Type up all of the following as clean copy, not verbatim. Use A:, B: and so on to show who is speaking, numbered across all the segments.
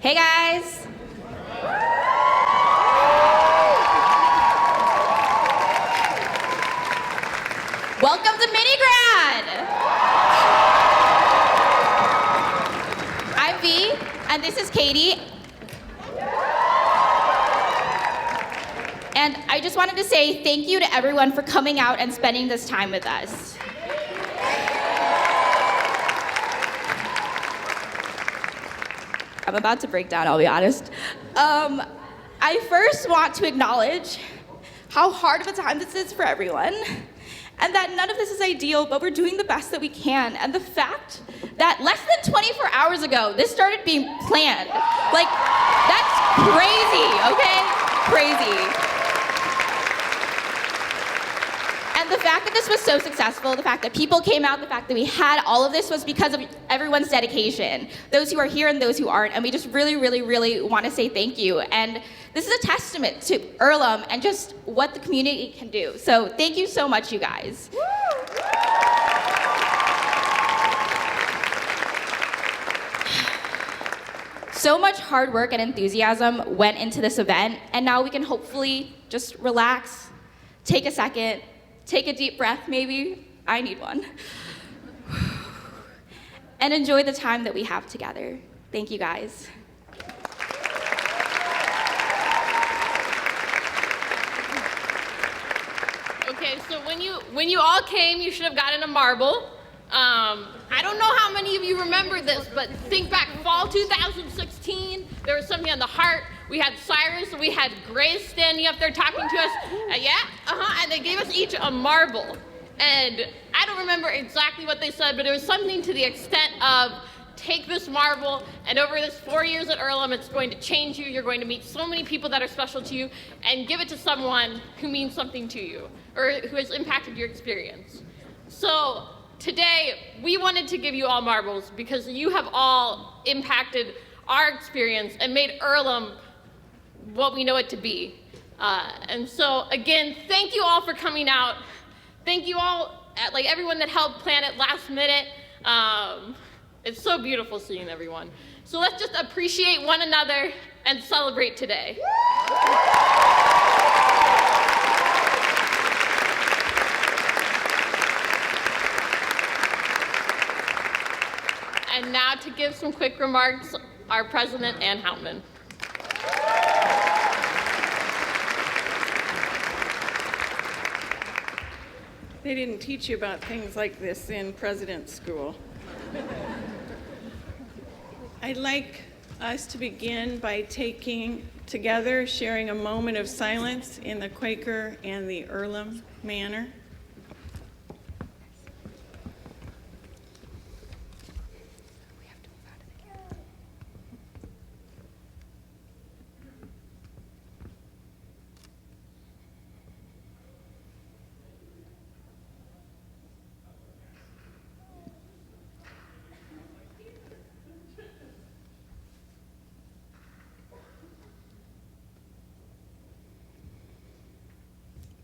A: Hey guys! Welcome to Mini Grad! I'm V, and this is Katie. And I just wanted to say thank you to everyone for coming out and spending this time with us. I'm about to break down, I'll be honest. I first want to acknowledge how hard of a time this is for everyone, and that none of this is ideal, but we're doing the best that we can. And the fact that less than 24 hours ago, this started being planned. Like, that's crazy, okay? Crazy. And the fact that this was so successful, the fact that people came out, the fact that we had all of this was because of everyone's dedication. Those who are here and those who aren't. And we just really, really, really want to say thank you. And this is a testament to Earlham and just what the community can do. So thank you so much, you guys. So much hard work and enthusiasm went into this event, and now we can hopefully just relax, take a second, take a deep breath, maybe. I need one. And enjoy the time that we have together. Thank you, guys.
B: Okay, so when you all came, you should have gotten a marble. I don't know how many of you remember this, but think back, fall 2016, there was something on the heart. We had Cyrus, we had Grace standing up there talking to us. And they gave us each a marble. And I don't remember exactly what they said, but it was something to the extent of, take this marble, and over this 4 years at Earlham, it's going to change you. You're going to meet so many people that are special to you, and give it to someone who means something to you, or who has impacted your experience. So today, we wanted to give you all marbles because you have all impacted our experience and made Earlham what we know it to be. And so again, thank you all for coming out. Thank you all, everyone that helped plan it last minute. It's so beautiful seeing everyone. So let's just appreciate one another and celebrate today. And now to give some quick remarks, our president, Ann Houtman.
C: They didn't teach you about things like this in president's school. I'd like us to begin by sharing a moment of silence in the Quaker and the Earlham manner.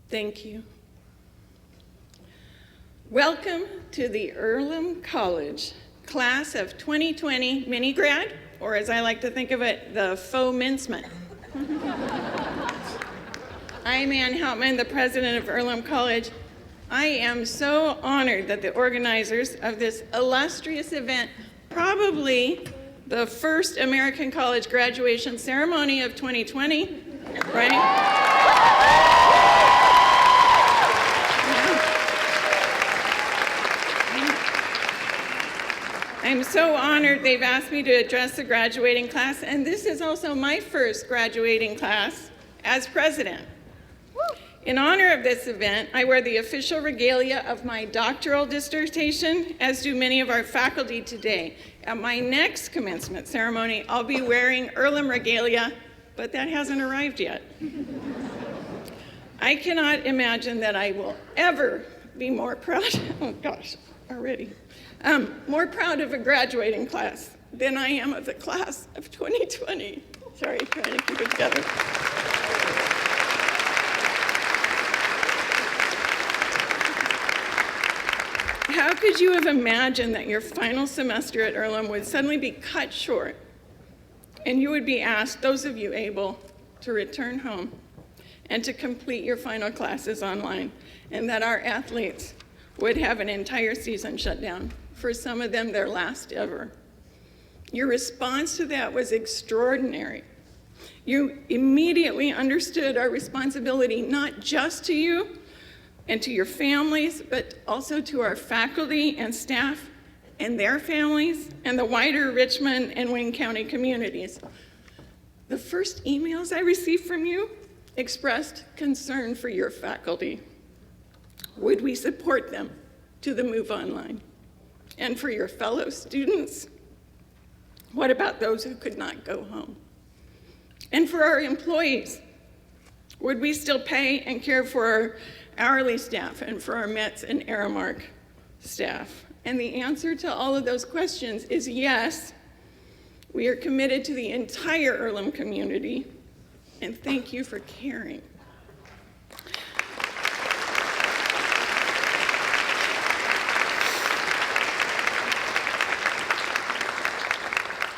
C: Thank you. Welcome to the Earlham College class of 2020 mini grad, or as I like to think of it, the faux mincement. I'm Ann Houtman, the president of Earlham College. I am so honored that the organizers of this illustrious event, probably the first American college graduation ceremony of 2020, right? I'm so honored they've asked me to address the graduating class, and this is also my first graduating class as president. In honor of this event, I wear the official regalia of my doctoral dissertation, as do many of our faculty today. At my next commencement ceremony, I'll be wearing Earlham regalia, but that hasn't arrived yet. I cannot imagine that I will ever be more proud, more proud of a graduating class than I am of the class of 2020. Sorry, trying to keep it together. How could you have imagined that your final semester at Earlham would suddenly be cut short and you would be asked, those of you able, to return home and to complete your final classes online, and that our athletes would have an entire season shut down, for some of them their last ever. Your response to that was extraordinary. You immediately understood our responsibility, not just to you and to your families, but also to our faculty and staff and their families and the wider Richmond and Wayne County communities. The first emails I received from you expressed concern for your faculty. Would we support them to the move online? And for your fellow students, what about those who could not go home? And for our employees, would we still pay and care for our hourly staff and for our METS and Aramark staff? And the answer to all of those questions is yes. We are committed to the entire Earlham community, and thank you for caring.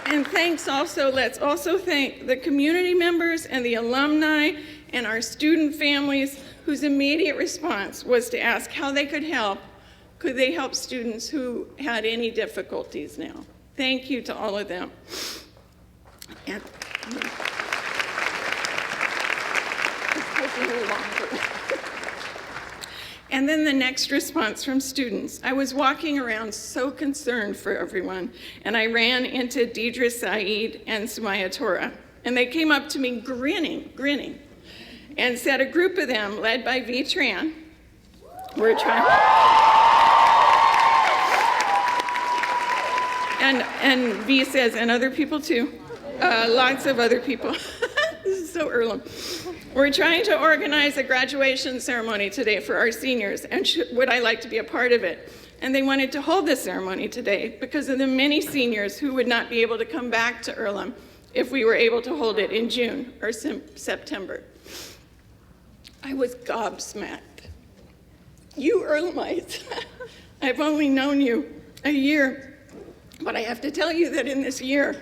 C: And thanks also, let's also thank the community members and the alumni and our student families whose immediate response was to ask how they could help. Could they help students who had any difficulties now? Thank you to all of them. And, and then the next response from students. I was walking around so concerned for everyone, and I ran into Deidre Saeed and Sumaya Torah, and they came up to me grinning, and said a group of them, led by V. Tran, were trying, and V says, and other people too, lots of other people. This is so Earlham. We're trying to organize a graduation ceremony today for our seniors, and would I like to be a part of it? And they wanted to hold this ceremony today because of the many seniors who would not be able to come back to Earlham if we were able to hold it in June or September. I was gobsmacked. You Earlhamites, I've only known you a year, but I have to tell you that in this year,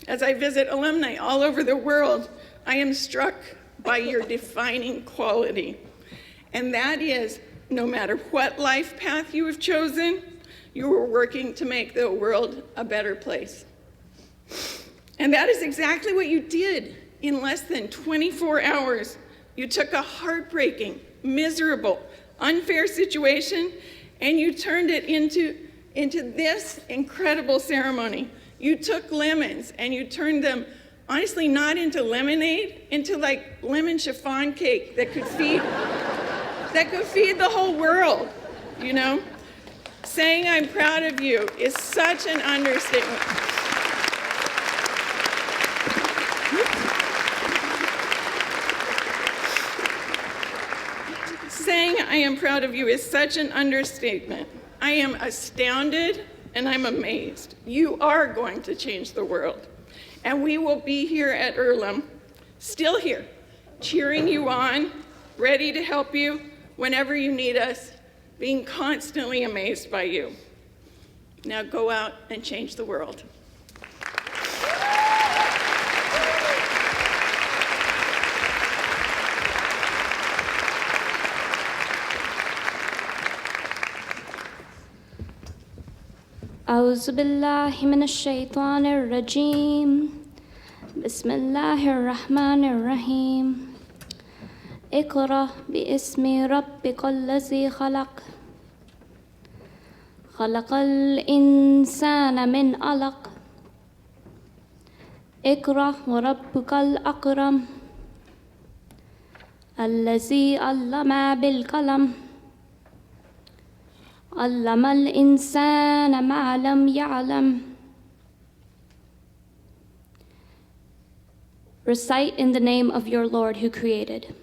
C: as I visit alumni all over the world, I am struck by your defining quality. And that is, no matter what life path you have chosen, you are working to make the world a better place. And that is exactly what you did in less than 24 hours. You took a heartbreaking, miserable, unfair situation, and you turned it into this incredible ceremony. You took lemons and you turned them, honestly, not into lemonade, into like lemon chiffon cake that could feed the whole world, you know? Saying I'm proud of you is such an understatement. Saying I am proud of you is such an understatement. I am astounded and I'm amazed. You are going to change the world. And we will be here at Earlham, still here, cheering you on, ready to help you whenever you need us, being constantly amazed by you. Now go out and change the world.
D: أعوذ بالله من الشيطان الرجيم بسم الله الرحمن الرحيم اقرأ باسم ربك الذي خلق خلق الإنسان من علق اقرأ وربك الأكرم الذي علم بالقلم علم الإنسان ما لم يعلم. Recite in the name of your Lord who created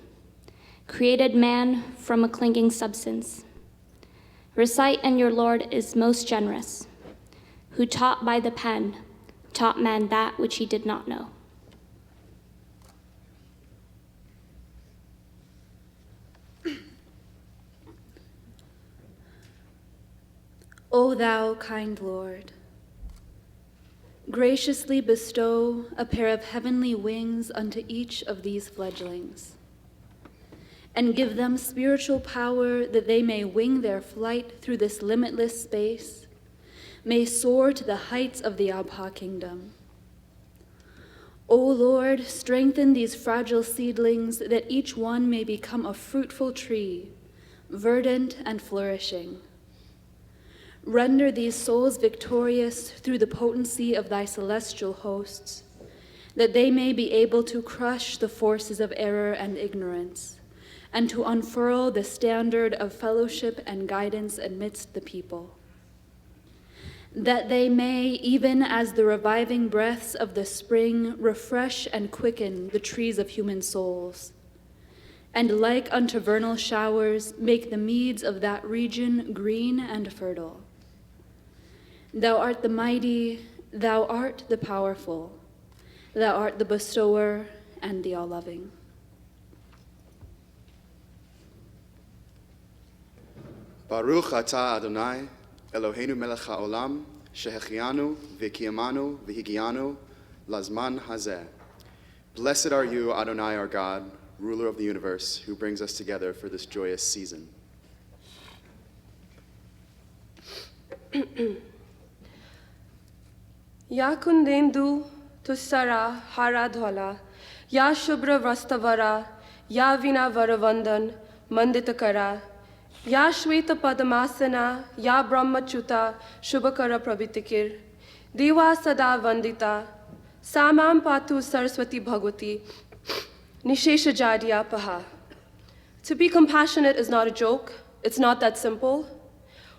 D: man from a clinging substance. Recite, and your Lord is most generous, who taught by the pen, taught man that which he did not know.
E: O thou kind Lord, Graciously bestow a pair of heavenly wings unto each of these fledglings, and give them spiritual power that they may wing their flight through this limitless space, may soar to the heights of the Abha kingdom. O Lord, strengthen these fragile seedlings that each one may become a fruitful tree, verdant and flourishing. Render these souls victorious through the potency of thy celestial hosts, that they may be able to crush the forces of error and ignorance, and to unfurl the standard of fellowship and guidance amidst the people. That they may, even as the reviving breaths of the spring, refresh and quicken the trees of human souls, and like unto vernal showers, make the meads of that region green and fertile. Thou art the mighty, thou art the powerful, thou art the bestower and the all-loving.
F: Baruch atah Adonai, Eloheinu melech haolam, shehechianu v'kiyamanu v'higianu lazman hazeh. Blessed are you, Adonai our God, ruler of the universe, who brings us together for this joyous season.
G: Ya kundendu tussara haradhola, ya shubra vastavara, ya vina varavandan manditakara, ya shweta padamasana, ya brahmachuta shubhakara pravitikir, diva sada vandita, samam patu saraswati bhagwati, nishesha jadya paha. To be compassionate is not a joke, it's not that simple.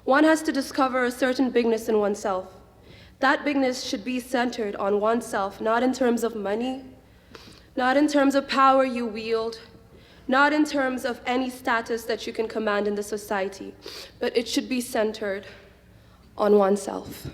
G: One has to discover a certain bigness in oneself. That bigness should be centered on oneself, not in terms of money, not in terms of power you wield, not in terms of any status that you can command in the society, but it should be centered on oneself.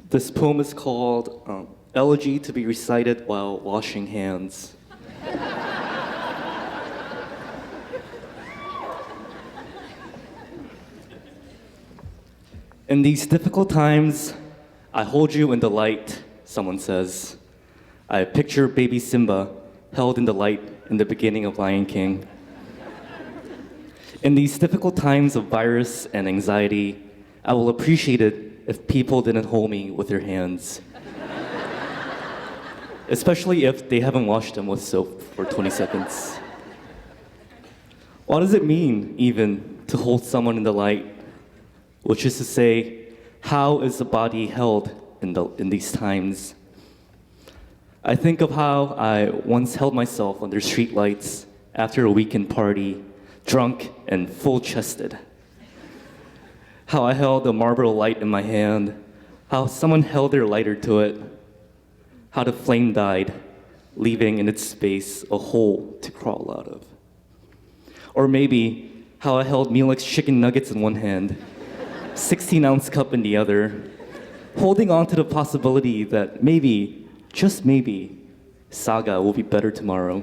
H: This poem is called Elegy to be Recited While Washing Hands. In these difficult times, I hold you in the light, someone says. I picture baby Simba held in the light in the beginning of Lion King. In these difficult times of virus and anxiety, I will appreciate it if people didn't hold me with their hands. Especially if they haven't washed them with soap for 20 seconds. What does it mean, even, to hold someone in the light? Which is to say, how is the body held in these times? I think of how I once held myself under streetlights after a weekend party, drunk and full-chested. How I held a Marlboro light in my hand, how someone held their lighter to it, how the flame died, leaving in its space a hole to crawl out of. Or maybe how I held Mealix chicken nuggets in one hand, 16-ounce cup in the other, holding on to the possibility that maybe, just maybe, Saga will be better tomorrow.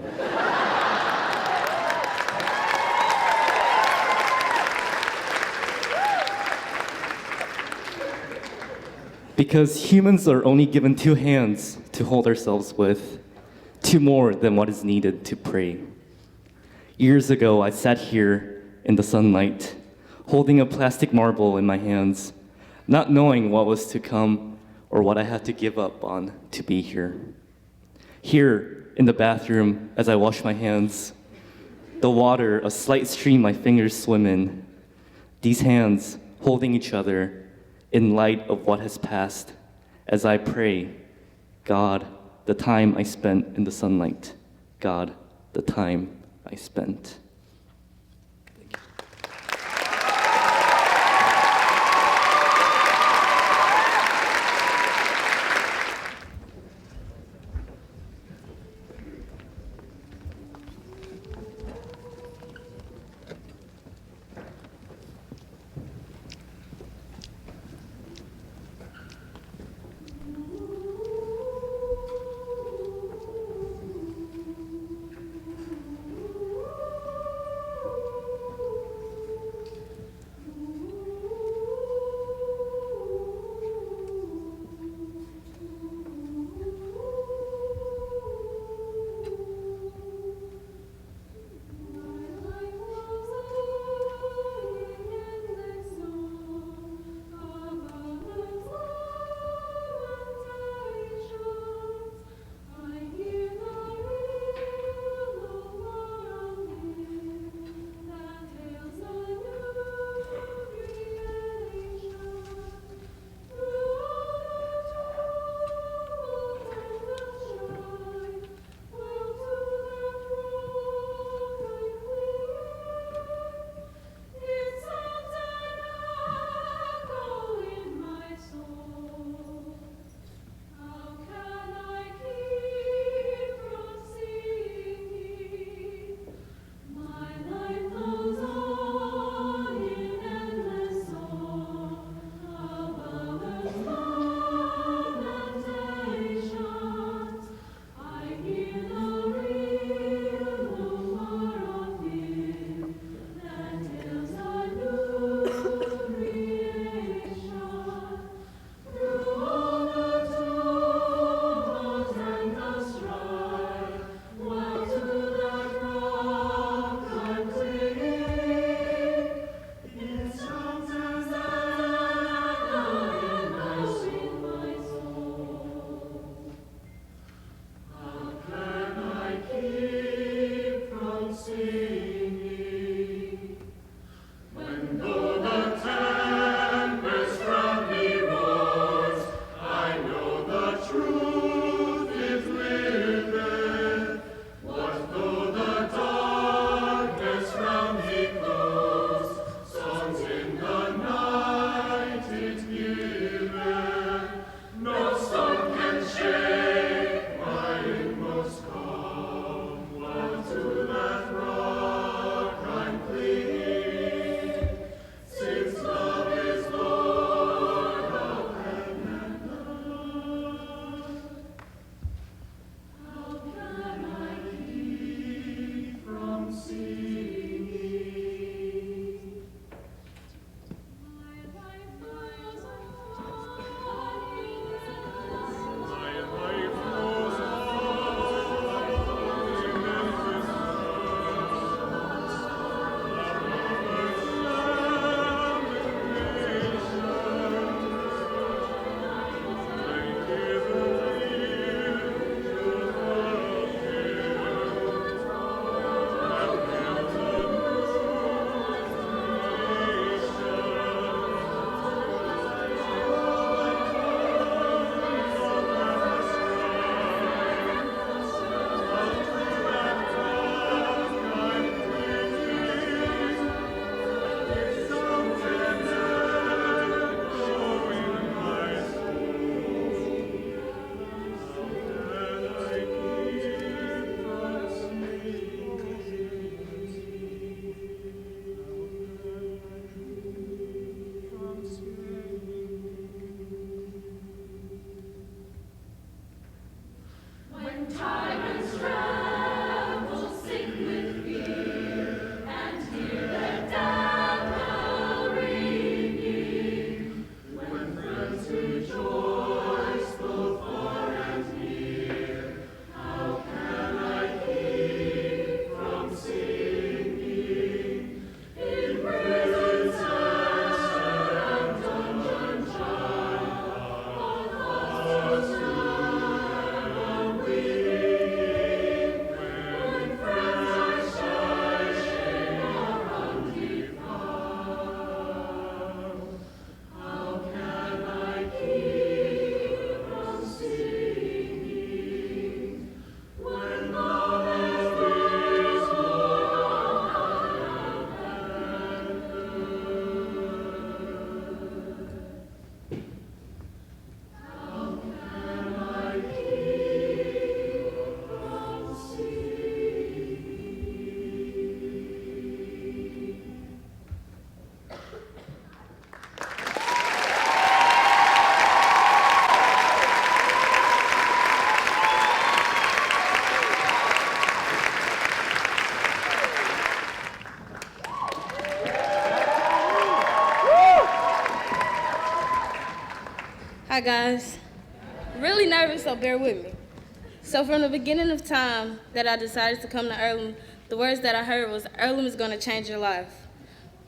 H: Because humans are only given 2 hands to hold ourselves with, 2 more than what is needed to pray. Years ago, I sat here in the sunlight, holding a plastic marble in my hands, not knowing what was to come or what I had to give up on to be here. Here, in the bathroom, as I wash my hands, the water, a slight stream my fingers swim in, these hands holding each other, in light of what has passed, as I pray, God, the time I spent in the sunlight, God, the time I spent.
I: Hi guys. Really nervous, so bear with me. So from the beginning of time that I decided to come to Earlham, the words that I heard was, Earlham is going to change your life.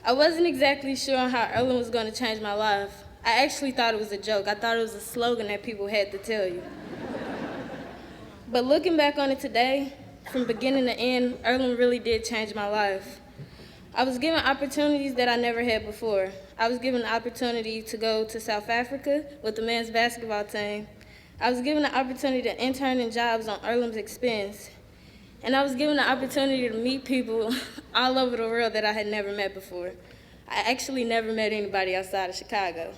I: I wasn't exactly sure on how Earlham was going to change my life. I actually thought it was a joke. I thought it was a slogan that people had to tell you. But looking back on it today, from beginning to end, Earlham really did change my life. I was given opportunities that I never had before. I was given the opportunity to go to South Africa with the men's basketball team. I was given the opportunity to intern in jobs on Earlham's expense. And I was given the opportunity to meet people all over the world that I had never met before. I actually never met anybody outside of Chicago.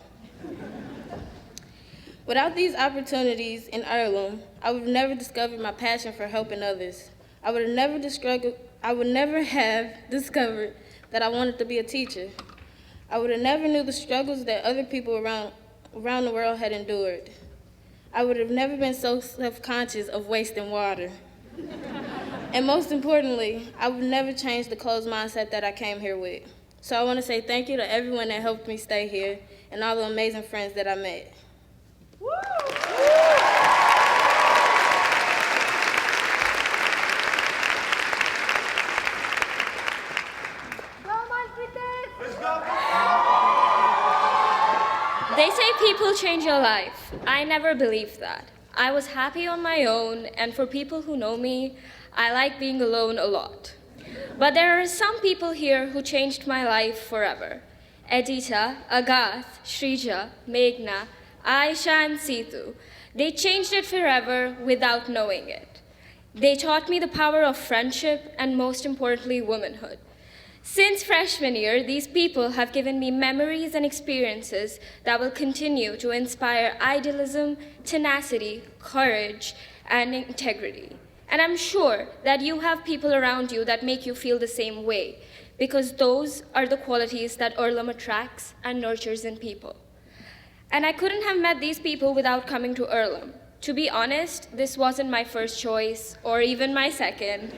I: Without these opportunities in Earlham, I would have never discovered my passion for helping others. I would never have discovered that I wanted to be a teacher. I would have never knew the struggles that other people around the world had endured. I would have never been so self-conscious of wasting water. And most importantly, I would never change the closed mindset that I came here with. So I want to say thank you to everyone that helped me stay here and all the amazing friends that I met.
D: They say people change your life. I never believed that. I was happy on my own, and for people who know me, I like being alone a lot. But there are some people here who changed my life forever. Edita, Agath, Shrija, Meghna, Aisha, and Situ. They changed it forever without knowing it. They taught me the power of friendship and, most importantly, womanhood. Since freshman year, these people have given me memories and experiences that will continue to inspire idealism, tenacity, courage, and integrity. And I'm sure that you have people around you that make you feel the same way, because those are the qualities that Earlham attracts and nurtures in people. And I couldn't have met these people without coming to Earlham. To be honest, this wasn't my first choice, or even my second.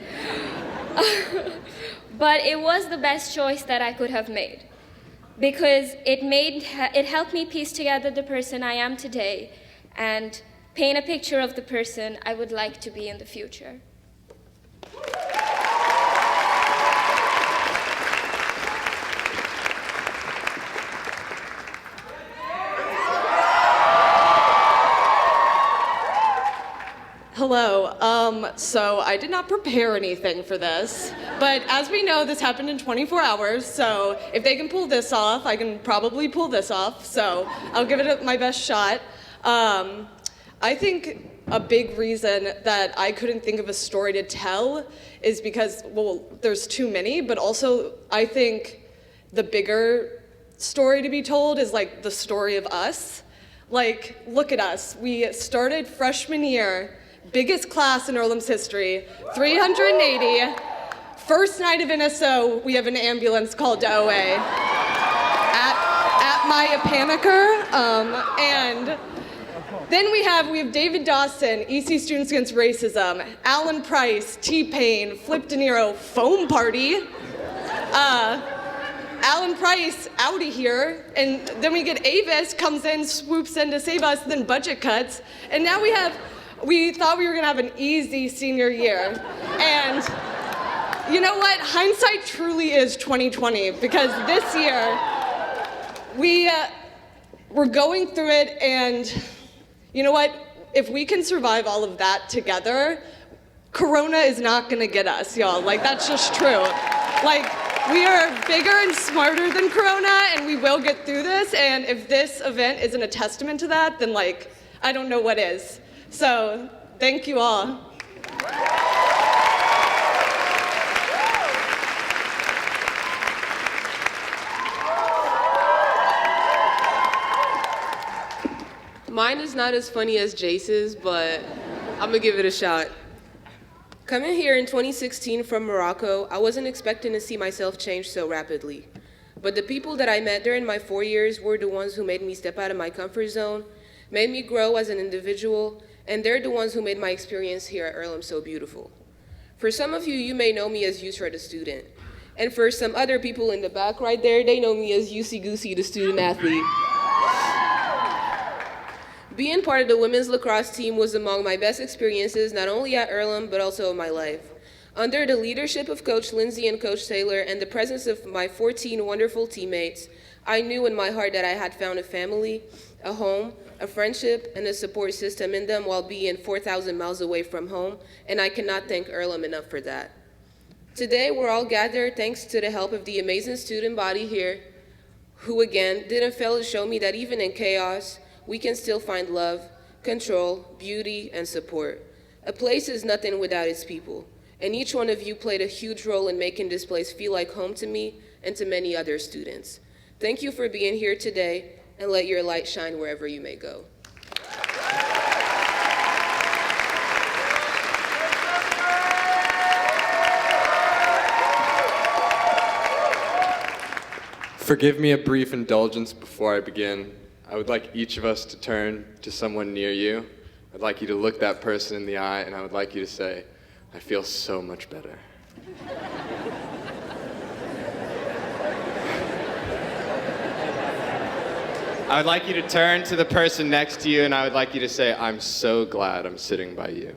D: But it was the best choice that I could have made, because it helped me piece together the person I am today and paint a picture of the person I would like to be in the future.
J: Hello. So I did not prepare anything for this, but as we know, this happened in 24 hours, so if they can pull this off, I can probably pull this off, so I'll give it my best shot. I think a big reason that I couldn't think of a story to tell is because, well, there's too many, but also I think the bigger story to be told is like the story of us. Like, look at us. We started freshman year, biggest class in Earlham's history, 380. First night of NSO, we have an ambulance called to OA at my Apamaker, and then we have David Dawson, EC Students Against Racism, Alan Price, T-Pain, Flip De Niro, Foam Party, Alan Price out of here, and then we get Avis comes in, swoops in to save us, then budget cuts, and now we thought we were gonna have an easy senior year, and you know what? Hindsight truly is 2020, because this year we're going through it, and you know what? If we can survive all of that together, Corona is not gonna get us, y'all. Like, that's just true. Like, we are bigger and smarter than Corona, and we will get through this, and if this event isn't a testament to that, then like, I don't know what is. So, thank you all.
K: Mine is not as funny as Jace's, but I'm gonna give it a shot. Coming here in 2016 from Morocco, I wasn't expecting to see myself change so rapidly. But the people that I met during my 4 years were the ones who made me step out of my comfort zone, made me grow as an individual, and they're the ones who made my experience here at Earlham so beautiful. For some of you, you may know me as USRA the student. And for some other people in the back right there, they know me as UC Goosey the student athlete. Being part of the women's lacrosse team was among my best experiences, not only at Earlham, but also in my life. Under the leadership of Coach Lindsay and Coach Taylor and the presence of my 14 wonderful teammates, I knew in my heart that I had found a family, a home, a friendship, and a support system in them while being 4,000 miles away from home, and I cannot thank Earlham enough for that. Today, we're all gathered thanks to the help of the amazing student body here, who again didn't fail to show me that even in chaos, we can still find love, control, beauty, and support. A place is nothing without its people, and each one of you played a huge role in making this place feel like home to me and to many other students. Thank you for being here today, and let your light shine wherever you may go.
L: Forgive me a brief indulgence before I begin. I would like each of us to turn to someone near you. I'd like you to look that person in the eye, and I would like you to say, "I feel so much better." I would like you to turn to the person next to you, and I would like you to say, "I'm so glad I'm sitting by you."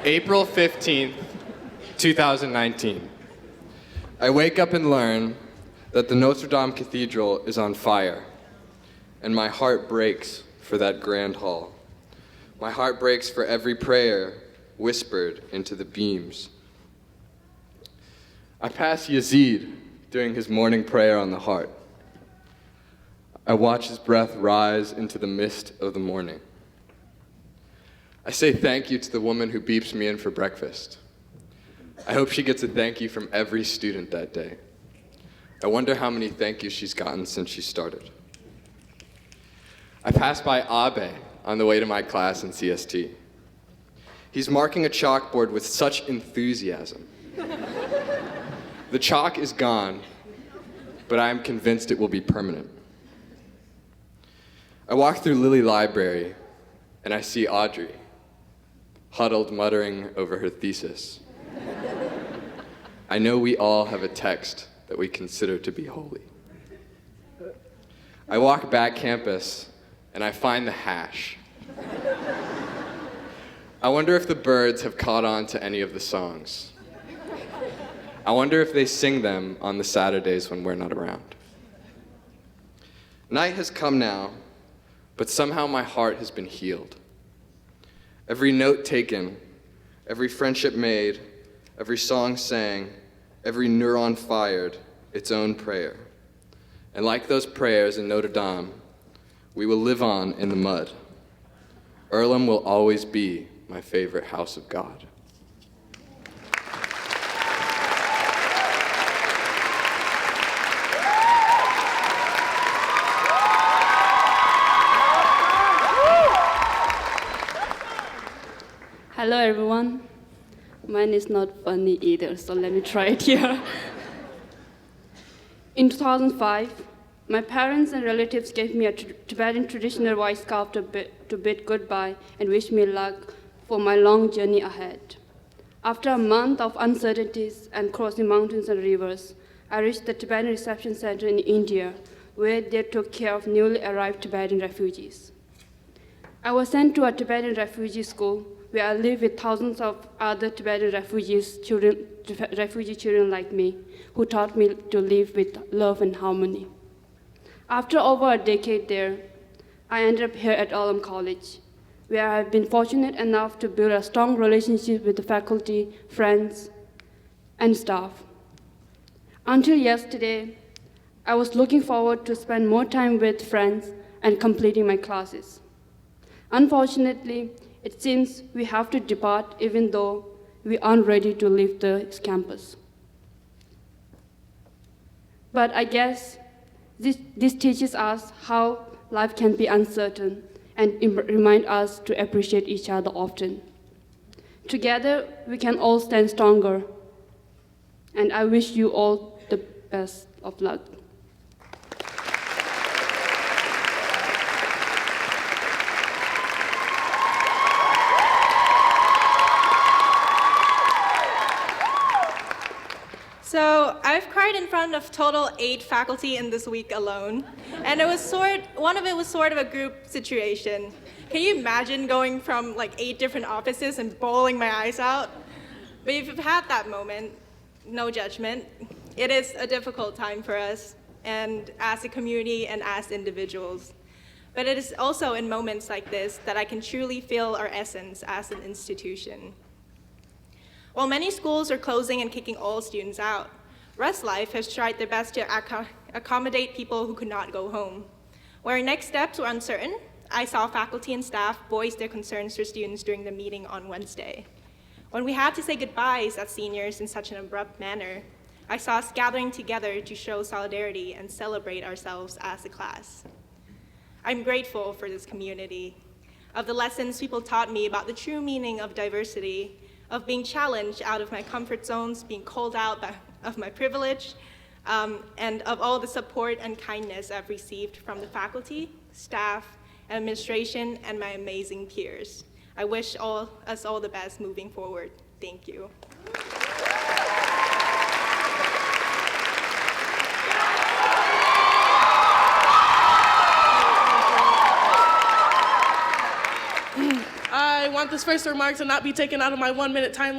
L: April 15th, 2019. I wake up and learn that the Notre Dame Cathedral is on fire, and my heart breaks for that grand hall. My heart breaks for every prayer whispered into the beams. I pass Yazid doing his morning prayer on the heart. I watch his breath rise into the mist of the morning. I say thank you to the woman who beeps me in for breakfast. I hope she gets a thank you from every student that day. I wonder how many thank yous she's gotten since she started. I pass by Abe on the way to my class in CST. He's marking a chalkboard with such enthusiasm. The chalk is gone, but I am convinced it will be permanent. I walk through Lilly Library, and I see Audrey, huddled muttering over her thesis. I know we all have a text that we consider to be holy. I walk back campus, and I find the hash. I wonder if the birds have caught on to any of the songs. I wonder if they sing them on the Saturdays when we're not around. Night has come now, but somehow my heart has been healed. Every note taken, every friendship made, every song sang, every neuron fired its own prayer. And like those prayers in Notre Dame, we will live on in the mud. Earlham will always be my favorite house of God.
M: Hello everyone. Mine is not funny either, so let me try it here. In 2005, my parents and relatives gave me a Tibetan traditional white scarf to bid goodbye and wish me luck for my long journey ahead. After a month of uncertainties and crossing mountains and rivers, I reached the Tibetan Reception Center in India, where they took care of newly arrived Tibetan refugees. I was sent to a Tibetan refugee school where I lived with thousands of other Tibetan refugee children like me, who taught me to live with love and harmony. After over a decade there, I ended up here at Earlham College, where I have been fortunate enough to build a strong relationship with the faculty, friends, and staff. Until yesterday, I was looking forward to spend more time with friends and completing my classes. Unfortunately, it seems we have to depart even though we aren't ready to leave the campus. But I guess this teaches us how life can be uncertain and remind us to appreciate each other often. Together, we can all stand stronger. And I wish you all the best of luck.
N: So I've cried in front of total 8 faculty in this week alone, and one of it was sort of a group situation. Can you imagine going from like 8 different offices and bawling my eyes out? But if you've had that moment, no judgment. It is a difficult time for us, and as a community and as individuals. But it is also in moments like this that I can truly feel our essence as an institution. While many schools are closing and kicking all students out, Rest Life has tried their best to accommodate people who could not go home. Where next steps were uncertain, I saw faculty and staff voice their concerns for students during the meeting on Wednesday. When we had to say goodbyes as seniors in such an abrupt manner, I saw us gathering together to show solidarity and celebrate ourselves as a class. I'm grateful for this community, of the lessons people taught me about the true meaning of diversity, of being challenged out of my comfort zones, being called out of my privilege, and of all the support and kindness I've received from the faculty, staff, administration, and my amazing peers. I wish us all the best moving forward. Thank you.
O: I want this first remark to not be taken out of my 1-minute time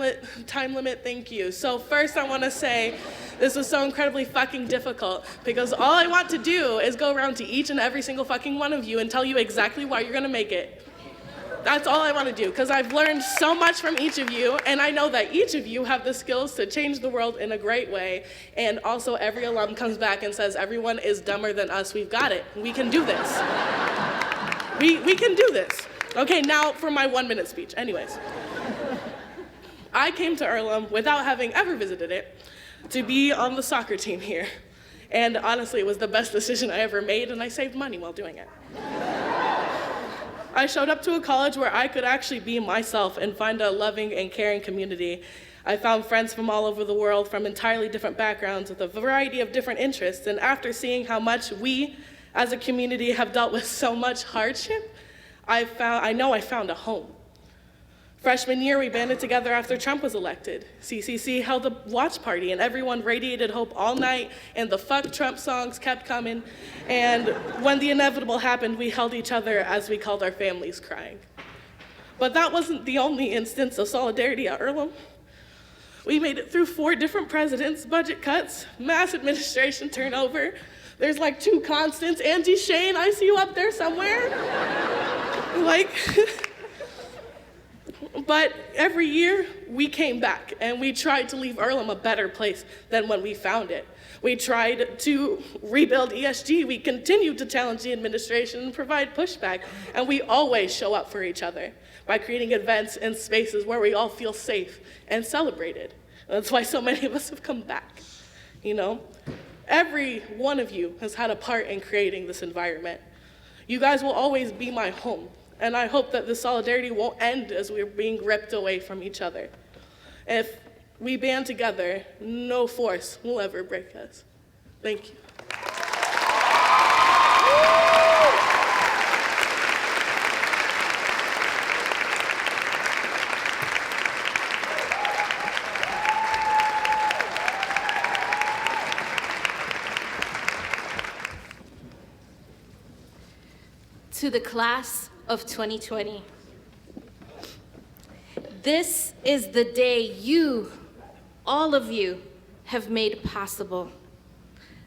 O: limit. Thank you. So first I want to say this was so incredibly fucking difficult because all I want to do is go around to each and every single fucking one of you and tell you exactly why you're going to make it. That's all I want to do because I've learned so much from each of you, and I know that each of you have the skills to change the world in a great way. And also every alum comes back and says, everyone is dumber than us. We've got it. We can do this. We can do this. Okay, now for my 1-minute speech. Anyways, I came to Earlham without having ever visited it to be on the soccer team here. And honestly, it was the best decision I ever made, and I saved money while doing it. I showed up to a college where I could actually be myself and find a loving and caring community. I found friends from all over the world from entirely different backgrounds with a variety of different interests, and after seeing how much we as a community have dealt with so much hardship, I know I found a home. Freshman year, we banded together after Trump was elected. CCC held a watch party, and everyone radiated hope all night, and the fuck Trump songs kept coming. And when the inevitable happened, we held each other as we called our families crying. But that wasn't the only instance of solidarity at Earlham. We made it through 4 different presidents, budget cuts, mass administration turnover. There's like 2 constants. Angie Shane, I see you up there somewhere. But every year, we came back, and we tried to leave Earlham a better place than when we found it. We tried to rebuild ESG. We continued to challenge the administration and provide pushback, and we always show up for each other by creating events and spaces where we all feel safe and celebrated. That's why so many of us have come back, you know? Every one of you has had a part in creating this environment. You guys will always be my home. And I hope that this solidarity won't end as we're being ripped away from each other. If we band together, no force will ever break us. Thank you.
P: To the class of 2020. This is the day you, all of you, have made possible.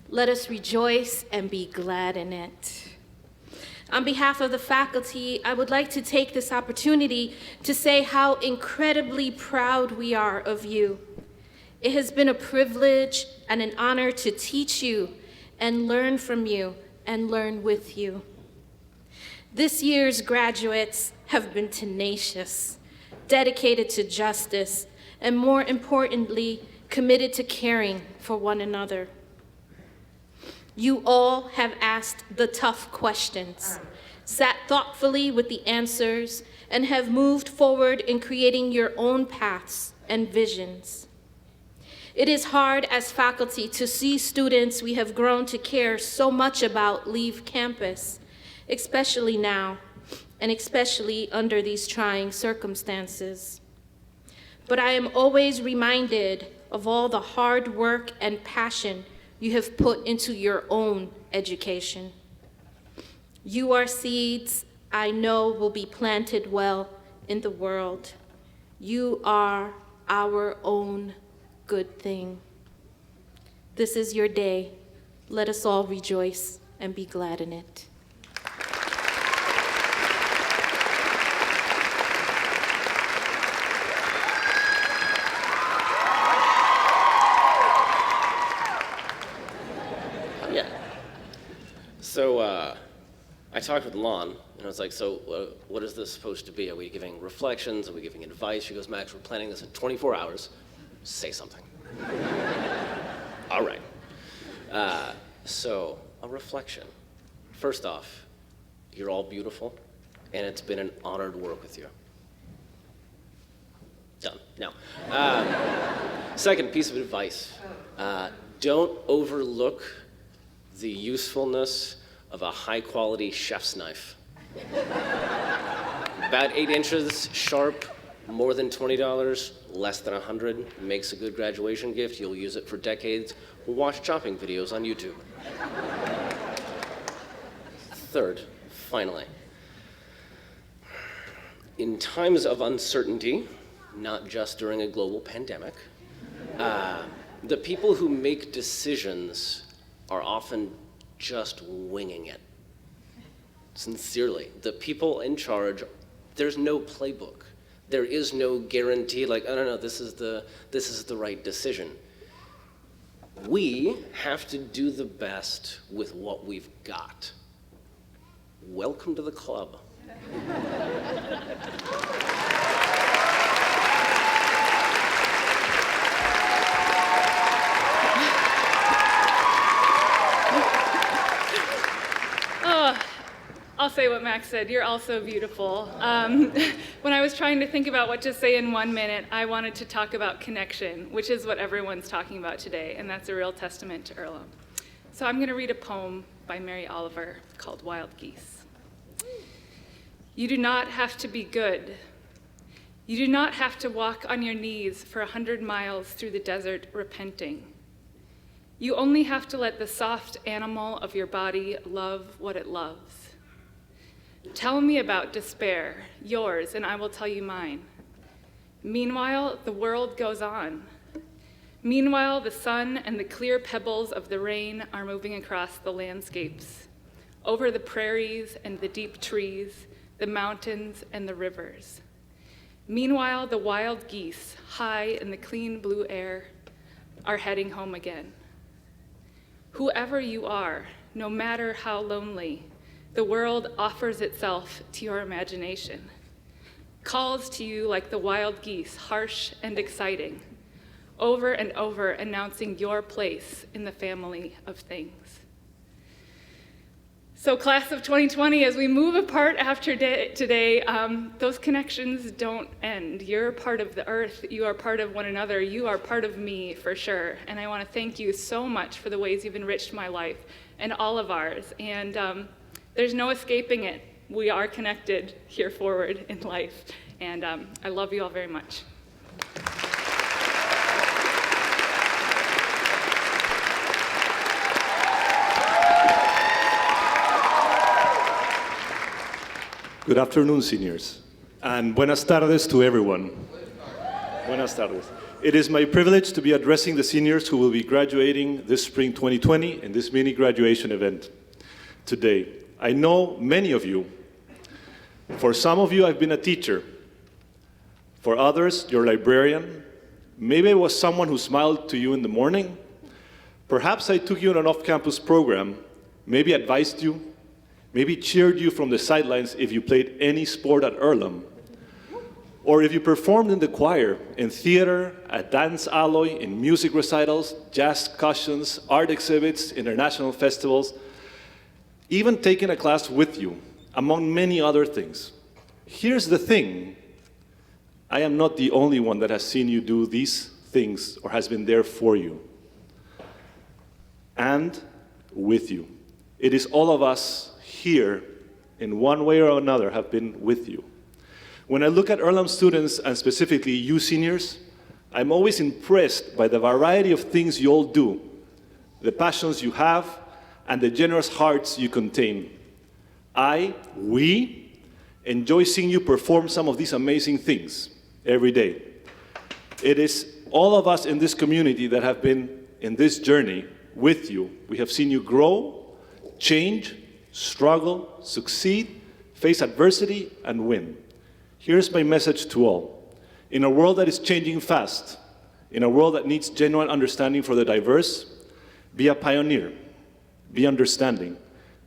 P: Let us rejoice and be glad in it. On behalf of the faculty, I would like to take this opportunity to say how incredibly proud we are of you. It has been a privilege and an honor to teach you and learn from you and learn with you. This year's graduates have been tenacious, dedicated to justice, and more importantly, committed to caring for one another. You all have asked the tough questions, sat thoughtfully with the answers, and have moved forward in creating your own paths and visions. It is hard as faculty to see students we have grown to care so much about leave campus, especially now, and especially under these trying circumstances. but I am always reminded of all the hard work and passion you have put into your own education. You are seeds I know will be planted well in the world. You are our own good thing. This is your day. Let us all rejoice and be glad in it.
Q: Yeah. So I talked with Lon, and I was like, so what is this supposed to be? Are we giving reflections? Are we giving advice? She goes, Max, we're planning this in 24 hours. Say something. All right. So, a reflection. First off, you're all beautiful, and it's been an honor to work with you. Done. Now, second piece of advice. Don't overlook the usefulness of a high-quality chef's knife. About 8 inches sharp, more than $20, less than $100, makes a good graduation gift. You'll use it for decades. We'll watch chopping videos on YouTube. Third, finally, in times of uncertainty, not just during a global pandemic, the people who make decisions are often just winging it. Sincerely, the people in charge, there's no playbook. There is no guarantee, like, I don't know, this is the right decision. We have to do the best with what we've got. Welcome to the club.
R: I'll say what Max said. You're also beautiful. When I was trying to think about what to say in 1 minute, I wanted to talk about connection, which is what everyone's talking about today, and that's a real testament to Earlham. So I'm going to read a poem by Mary Oliver called Wild Geese. You do not have to be good. You do not have to walk on your knees for 100 miles through the desert repenting. You only have to let the soft animal of your body love what it loves. Tell me about despair, yours, and I will tell you mine. Meanwhile, the world goes on. Meanwhile, the sun and the clear pebbles of the rain are moving across the landscapes, over the prairies and the deep trees, the mountains and the rivers. Meanwhile, the wild geese, high in the clean blue air, are heading home again. Whoever you are, no matter how lonely, the world offers itself to your imagination, calls to you like the wild geese, harsh and exciting, over and over announcing your place in the family of things. So class of 2020, as we move apart after today, those connections don't end. You're part of the earth, you are part of one another, you are part of me for sure. And I want to thank you so much for the ways you've enriched my life and all of ours. And there's no escaping it. We are connected here forward in life. And I love you all very much.
S: Good afternoon, seniors, and buenas tardes to everyone. Buenas tardes. It is my privilege to be addressing the seniors who will be graduating this spring 2020 in this mini graduation event today. I know many of you. For some of you, I've been a teacher. For others, your librarian. Maybe I was someone who smiled to you in the morning. Perhaps I took you on an off-campus program, maybe advised you, maybe cheered you from the sidelines if you played any sport at Earlham, or if you performed in the choir, in theater, at Dance Alloy, in music recitals, jazz discussions, art exhibits, international festivals, even taking a class with you, among many other things. Here's the thing. I am not the only one that has seen you do these things or has been there for you and with you. It is all of us here, in one way or another, have been with you. When I look at Earlham students, and specifically you seniors, I'm always impressed by the variety of things you all do, the passions you have, and the generous hearts you contain. We enjoy seeing you perform some of these amazing things every day. It is all of us in this community that have been in this journey with you. We have seen you grow, change, struggle, succeed, face adversity, and win. Here's my message to all. In a world that is changing fast, in a world that needs genuine understanding for the diverse, be a pioneer, be understanding,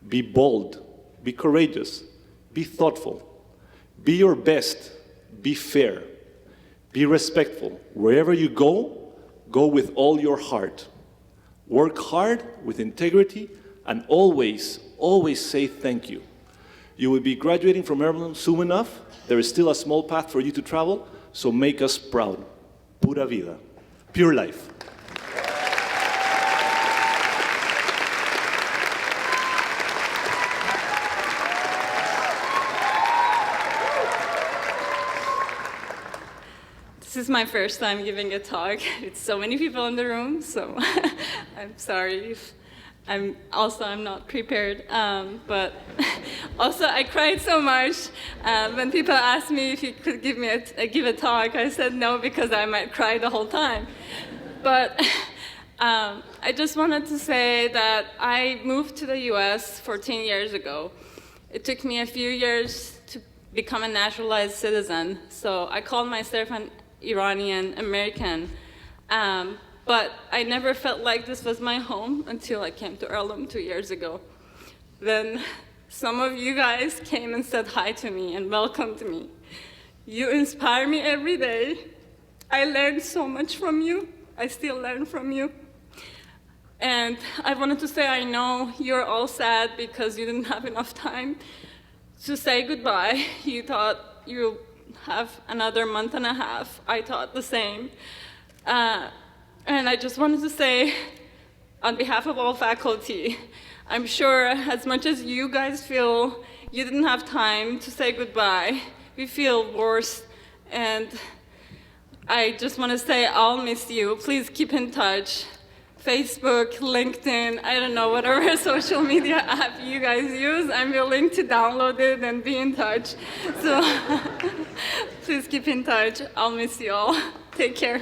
S: be bold, be courageous, be thoughtful, be your best, be fair, be respectful. Wherever you go, go with all your heart. Work hard with integrity and always, always say thank you. You will be graduating from Earlham soon enough. There is still a small path for you to travel, so make us proud. Pura vida, pure life.
T: This is my first time giving a talk. It's so many people in the room, so I'm sorry if I'm not prepared. But also I cried so much when people asked me if you could give a talk. I said no because I might cry the whole time. But I just wanted to say that I moved to the U.S. 14 years ago. It took me a few years to become a naturalized citizen, so I called myself an Iranian American, but I never felt like this was my home until I came to Earlham 2 years ago. Then some of you guys came and said hi to me and welcomed me. You inspire me every day. I learned so much from you. I still learn from you. And I wanted to say I know you're all sad because you didn't have enough time to say goodbye. You thought you have another month and a half. I thought the same. And I just wanted to say, on behalf of all faculty, I'm sure as much as you guys feel you didn't have time to say goodbye, we feel worse. And I just want to say I'll miss you. Please keep in touch. Facebook, LinkedIn, I don't know, whatever social media app you guys use, I'm willing to download it and be in touch. So please keep in touch. I'll miss you all. Take care.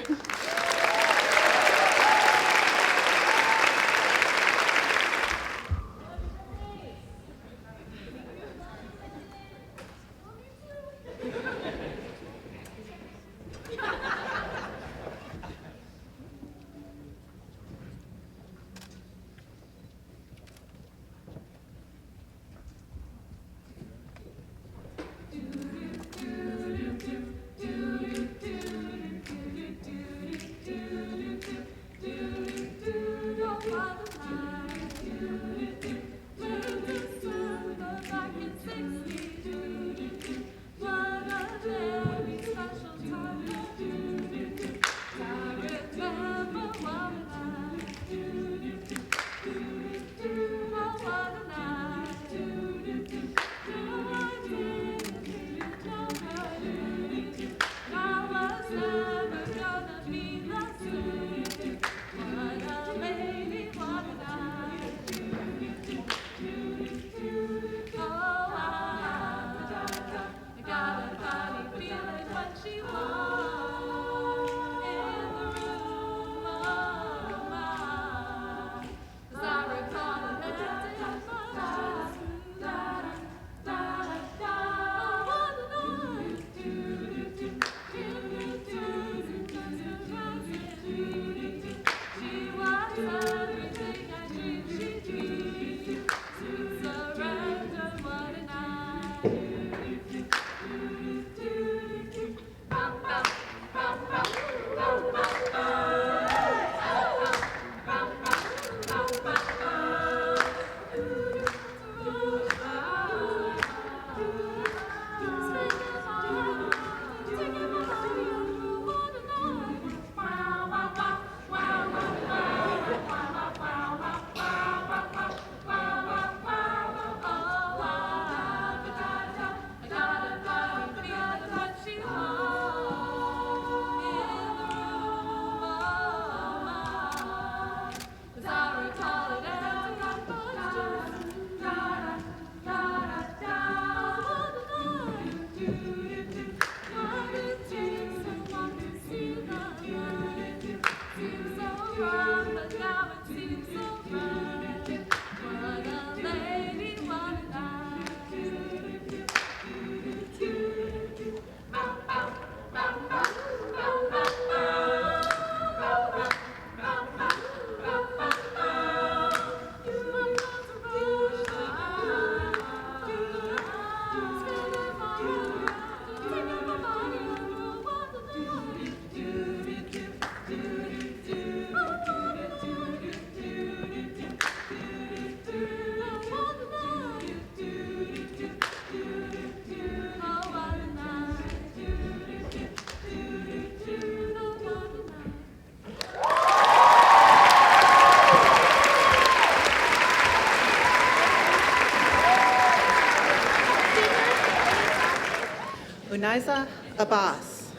U: Unaiza Abbas.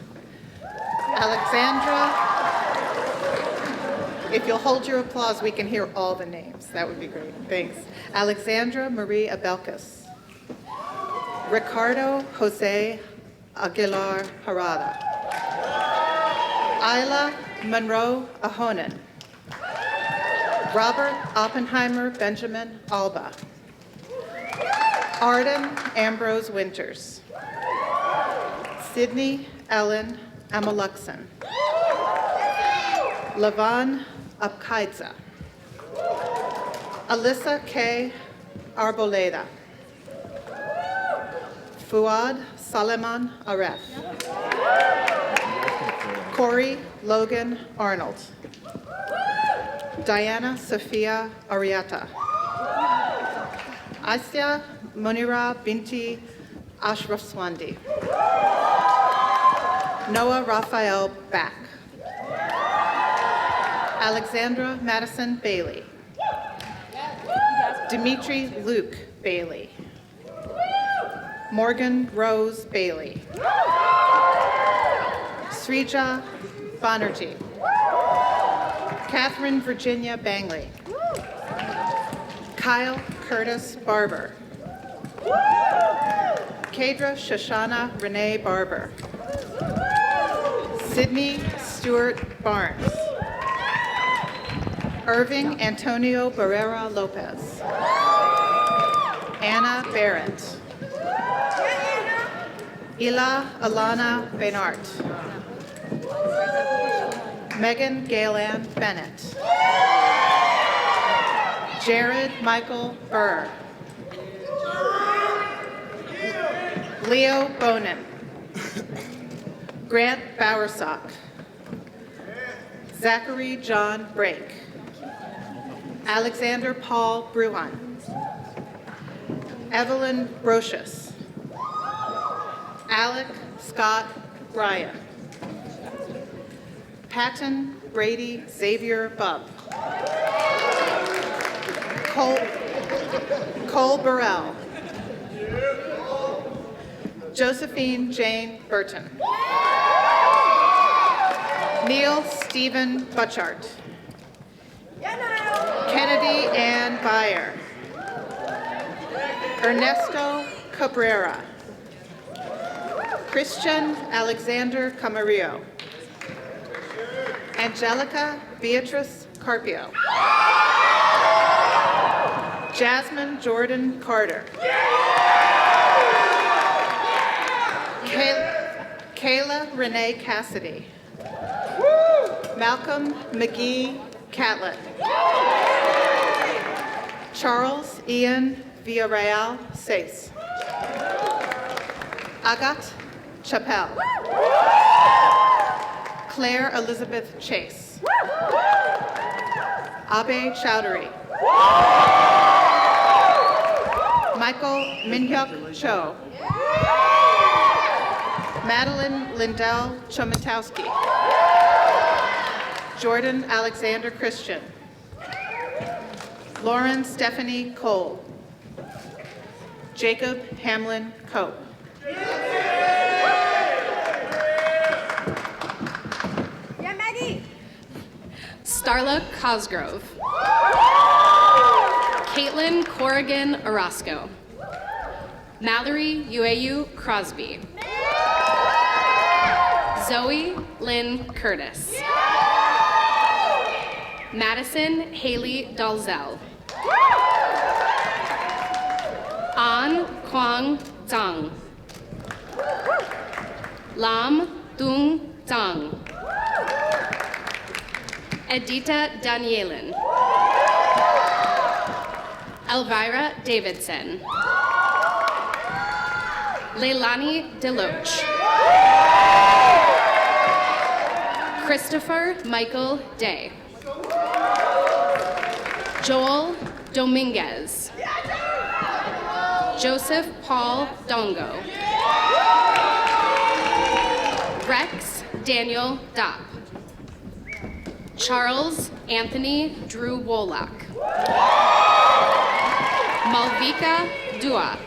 U: Alexandra, if you'll hold your applause, we can hear all the names. That would be great. Thanks. Alexandra Marie Abelkis. Ricardo Jose Aguilar Harada. Isla Monroe Ahonen. Robert Oppenheimer Benjamin Alba. Arden Ambrose Winters. Sydney Ellen Amaluxon. Lavan Abkaidza. Alyssa K. Arboleda. Fuad Saleman Aref. Corey Logan Arnold. Diana Sophia Ariata. Asya Munira Binti Ashrafswandi. Noah Raphael Back. Alexandra Madison Bailey. Dimitri Luke Bailey. Morgan Rose Bailey. Srija Banerjee. Catherine Virginia Bangley. Kyle Curtis Barber. Kadra Shoshana Renee Barber. Sydney Stewart Barnes. Irving Antonio Barrera Lopez. Anna Barrett. Ila Alana Benart. Megan Galan Bennett. Jared Michael Burr. Leo Bonin. Grant Bowersock. Zachary John Brake. Alexander Paul Bruhan. Evelyn Brocious. Alec Scott Bryan. Patton Brady Xavier Bubb. Cole Burrell. Josephine Jane Burton. Neil Stephen Butchart. Kennedy Ann Byer. Ernesto Cabrera. Christian Alexander Camarillo. Angelica Beatrice Carpio. Jasmine Jordan Carter. Kayla Renee Cassidy. Malcolm McGee Catlett. Charles Ian Villarreal Sace. Agat Chappelle. Claire Elizabeth Chase. Abe Chowdhury. Michael Minhyuk Cho. Madeline Lindell Chomatowski. Jordan Alexander Christian. Lauren Stephanie Cole. Jacob Hamlin Cope.
V: Yeah, Maggie. Starla Cosgrove. Caitlin Corrigan Orozco. Mallory Ueu Crosby. Zoe Lynn Curtis. Madison Haley Dalzell. An Quang Zhang. Lam Dung Zhang. Edita Danielin. Elvira Davidson. Leilani Deloach. Christopher Michael Day. Joel Dominguez. Joseph Paul Dongo. Rex Daniel Dopp. Charles Anthony Drew Wolak. Malvika Dua.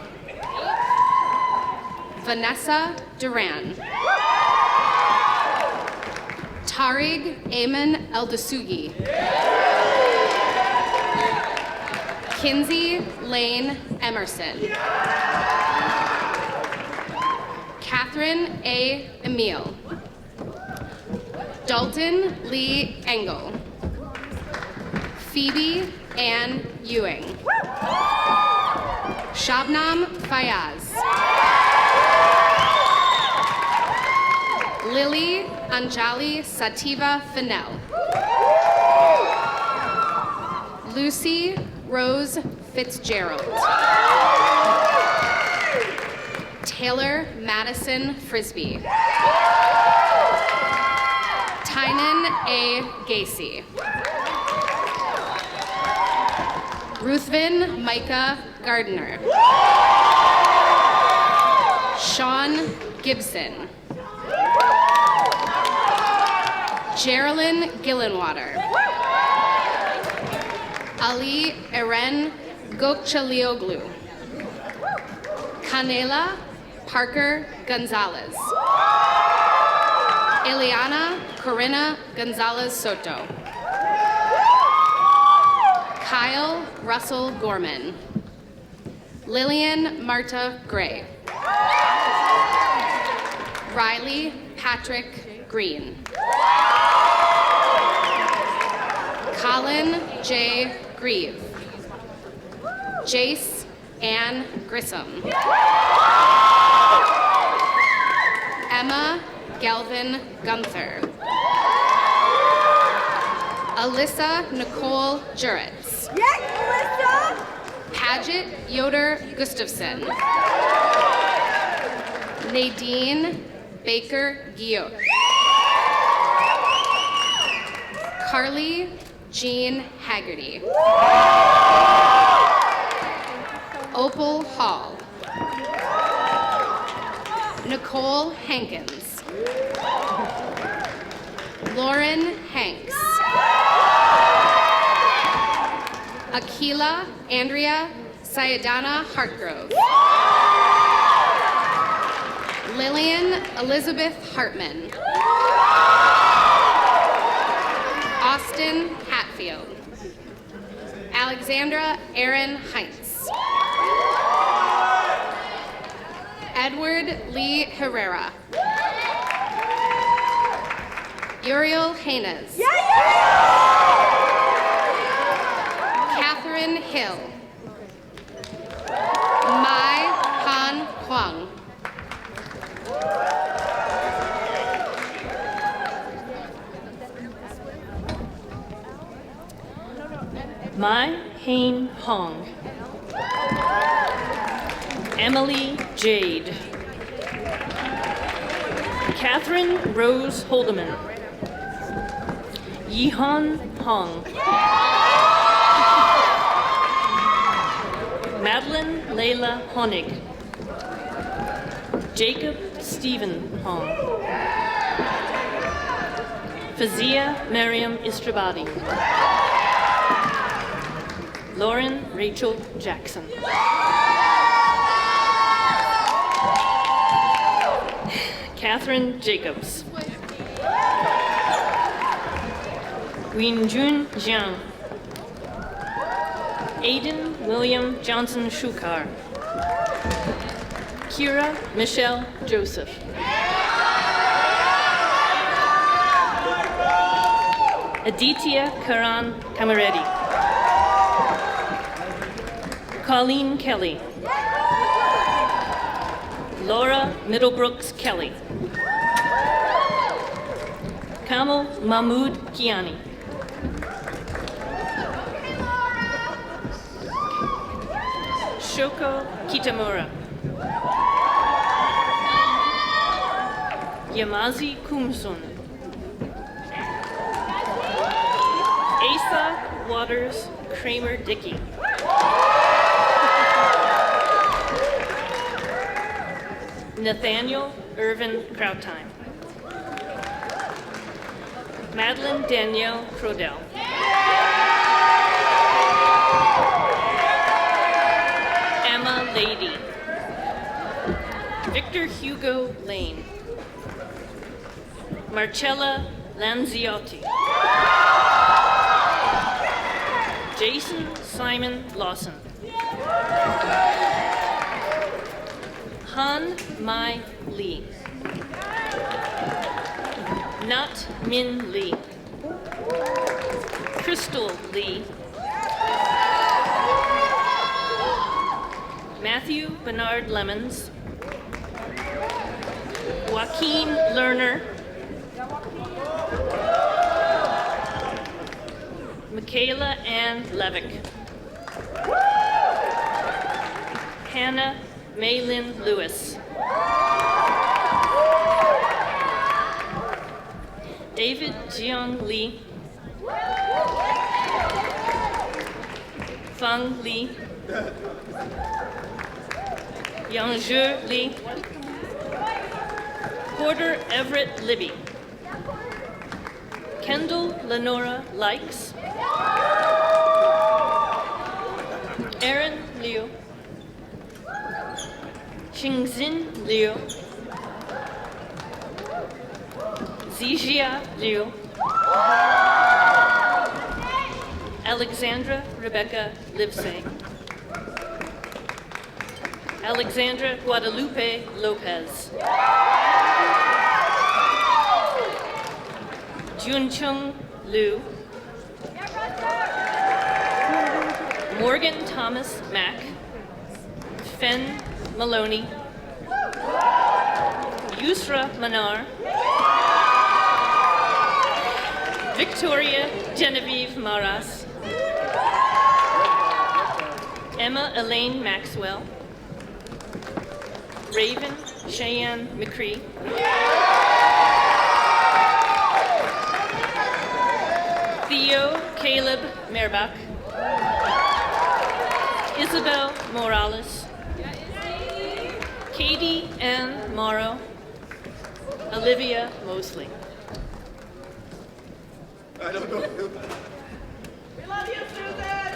V: Vanessa Duran. Tarig Ayman Eldasugi. Kinsey Lane Emerson. Catherine A. Emile. Dalton Lee Engel. Phoebe Ann Ewing. Shabnam Fayaz. Lily Anjali Sativa Fennell. Lucy Rose Fitzgerald. Taylor Madison Frisbee. Tynan A. Gacy. Ruthven Micah Gardner. Sean Gibson. Geraldine Gillenwater. Ali Eren Gokchalioglu. Canela Parker Gonzalez. Eliana Corinna Gonzalez Soto. Kyle Russell Gorman. Lillian Marta Gray. Riley Patrick Green. Colin J. Grieve. Jace Ann Grissom. Emma Galvin Gunther. Alyssa Nicole Juritz. Yes, Alyssa! Paget Yoder Gustafson. Nadine Baker Guillot. Carly Jean Haggerty. Opal Hall. Nicole Hankins. Lauren Hanks. Akila Andrea Sayadana Hartgrove. Lillian Elizabeth Hartman. Austin Hatfield. Alexandra Erin Heinz. Edward Lee Herrera. Uriel Haynes. Catherine Hill. Mai Han Huang.
A: Mai Hain Hong. Emily Jade. Catherine Rose Holdeman. Yihan Hong. Madeline Layla Honig. Jacob Stephen Hong. Fazia Mariam Istrabadi. Lauren Rachel Jackson. Catherine Jacobs. Winjun Jiang. Aiden William Johnson Shukar. Kira Michelle Joseph. 'Cause Aditya Karan Kamareddy. Colleen Kelly. Laura Middlebrooks Kelly. Kamal Mahmood Kiani. Shoko Kitamura. Yamazi Kumsun. Asa Waters Kramer Dickey. Nathaniel Irvin Krautheim. Madeline Danielle Crodell. Emma Lady. Victor Hugo Lane. Marcella Lanziotti. Jason Simon Lawson. Han Mai Lee. Nat Min Lee. Crystal Lee. Matthew Bernard Lemons. Joaquin Lerner. Michaela Ann Levick. Hannah Maylin Lewis. David Jiong Lee. Fang Lee. Yangzhe Lee. Porter Everett Libby. Kendall Lenora Likes. Aaron Liu. Xingzin Liu. Zijia Liu. Alexandra Rebecca Livesey. Alexandra Guadalupe Lopez. Junchung Liu. Morgan Thomas Mack. Fen Maloney. Yusra Manar. Victoria Genevieve Maras. Emma Elaine Maxwell. Raven Cheyenne McCree. Theo Caleb Merbach. Isabel Morales. Katie Ann Morrow. Olivia Mosley.
F: I don't know.
O: We love you, Susan!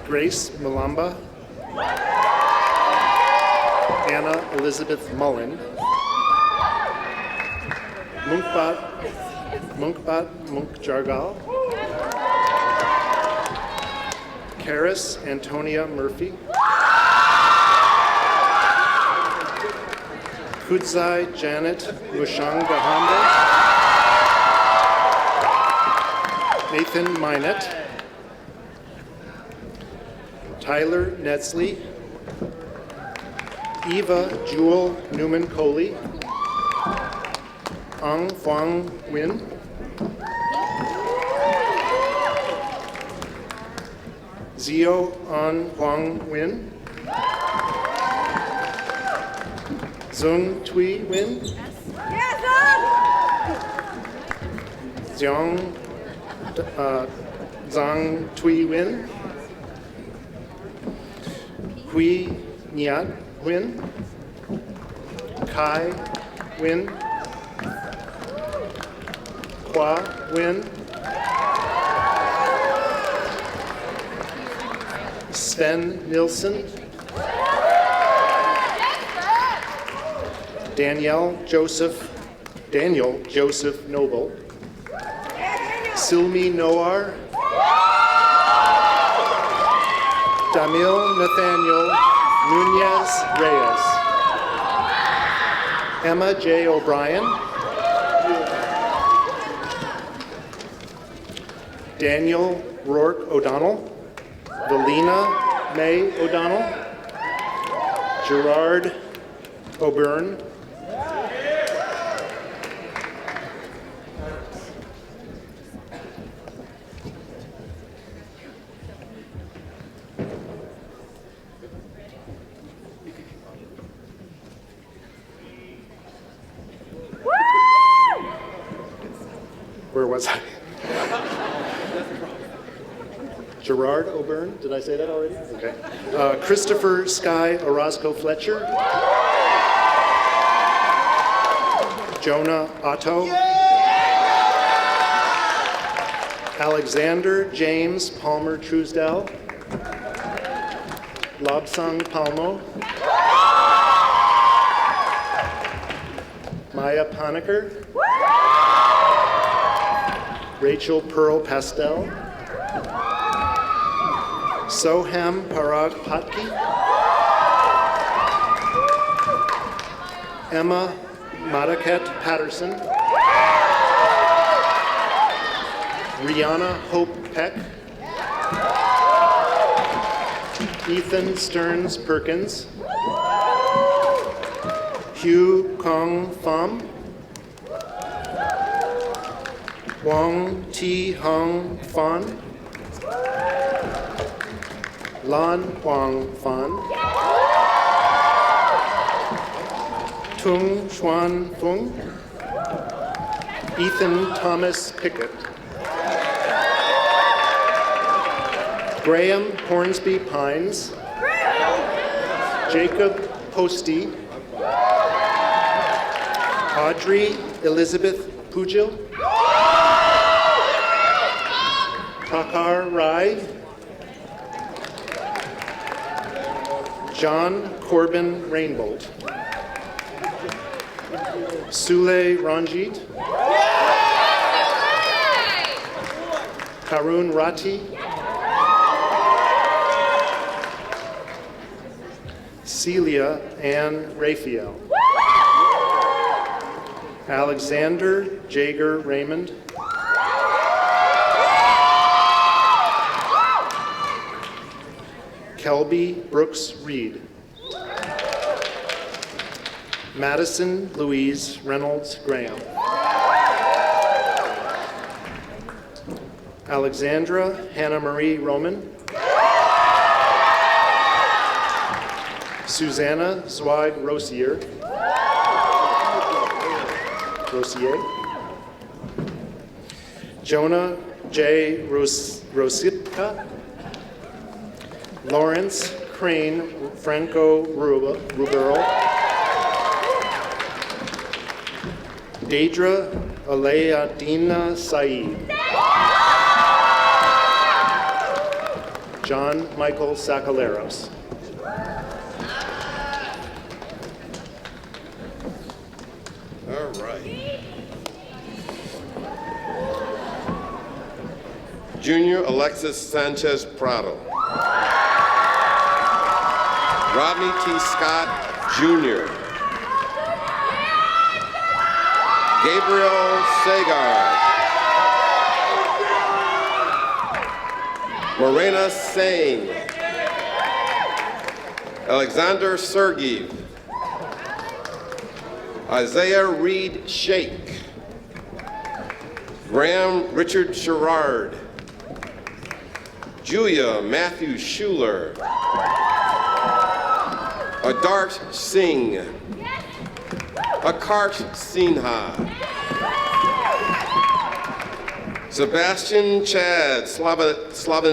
B: Grace Malamba. Anna Elizabeth Mullen. Munkbat Munkjargal. Karis Antonia Murphy. Kudzai Janet Mushangahanda. Nathan Minette. Tyler Netsley. Eva Jewel Newman Coley. Ang Fong Win. Zio An Huang Win. Zung Tui Win. Zhang Tui Win. Hui Niat Win. Kai Win. Hua Win. Sven Nilsson. Daniel Joseph Noble. Silmi Noar. Damil Nathaniel Nunez Reyes. Emma J. O'Brien. Daniel Rourke O'Donnell. Valina May O'Donnell. Gerard O'Byrne. Where was I? Gerard O'Byrne, did I say that already? Okay. Christopher Sky Orozco Fletcher. Jonah Otto. Alexander James Palmer Truesdell. Lobsang Palmo. Maya Paniker. Rachel Pearl Pastel. Soham Parag Patki. Emma Madaket Patterson. Rihanna Hope Peck. Ethan Stearns Perkins. Hugh Kong Pham. Wong Ti Hong Fan. Lan Huang Fan. Tung Chuan Fung. Ethan Thomas Pickett. Graham Hornsby Pines. Jacob Posty. Audrey Elizabeth Pujil. Takar Rai. John Corbin Rainbolt. Sule Ranjit. Karun Rati. Celia Ann Raphael. Alexander Jager Raymond. Kelby Brooks Reed. Madison Louise Reynolds Graham. Alexandra Hannah Marie Roman. Susanna Zweig Rosier. Jonah J. Rositka. Lawrence Crane Franco Rubero. Deidre Aleadina Saeed. John Michael Sacaleros.
C: All right. Junior Alexis Sanchez Prado. Rodney T. Scott, Jr. Gabriel Sagar. Morena Singh. Alexander Sergeev. Isaiah Reed Shake. Graham Richard Sherrard. Julia Matthew Schuler. Adarsh Singh. Akarsh Sinha. Sebastian Chad Slavinska.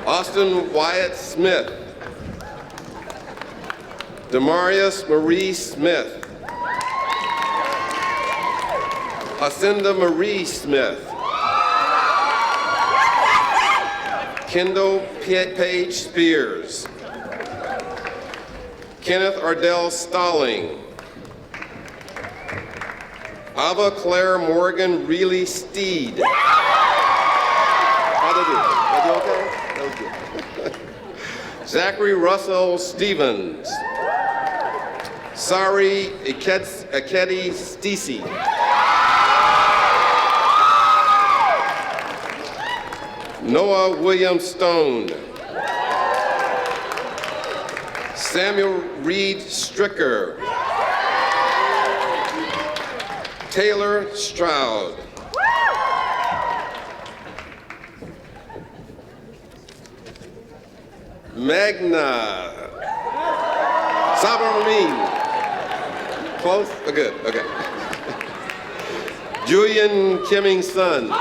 C: Austin Wyatt Smith. Demarius Marie Smith. Hacinda Marie Smith. Kendall Page Spears. Kenneth Ardell Stalling. Ava Claire Morgan Reilly Steed. That'll do. That you okay? That was good. Zachary Russell Stevens. Sari Akedi Stisi. Noah William Stone. Samuel Reed Stricker. Taylor Stroud. Magna Sabramin. Close? Oh, good, okay. Julian Kimming's son.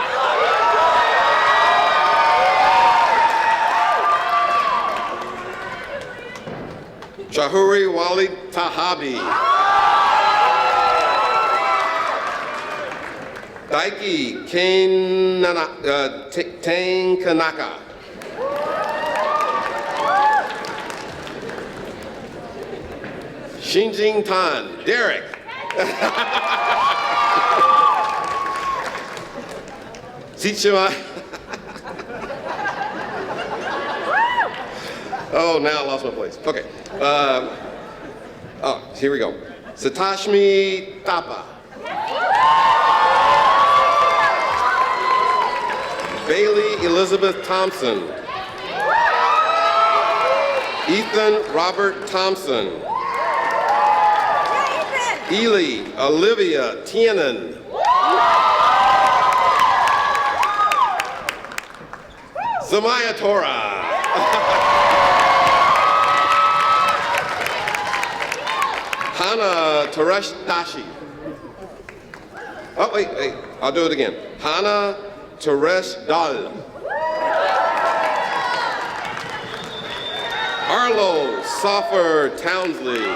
C: Chahuri Wali Tahabi. Daiki Tang Kanaka. Xinjing Tan, Derek. Zichima. Oh, now I lost my place. Okay. Here we go. Satashmi Tapa. Bailey Elizabeth Thompson. Ethan Robert Thompson. Ely Olivia Tienen. Samaya Torah. Hana Teresh Dashi. Oh, wait, I'll do it again. Hana Teresh Dal. Arlo Soffer Townsley.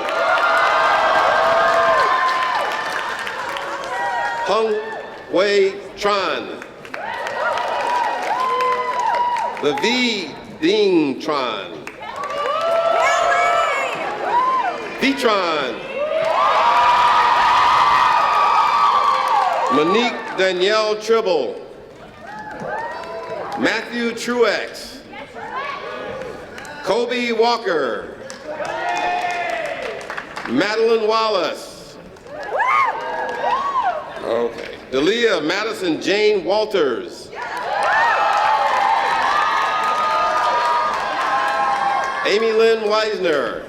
C: Hung Wei Tran. The V Ding Tran. Vitron. Monique Danielle Tribble. Matthew Truex. Kobe Walker. Madeline Wallace. Okay. Delia Madison Jane Walters. Amy Lynn Weisner.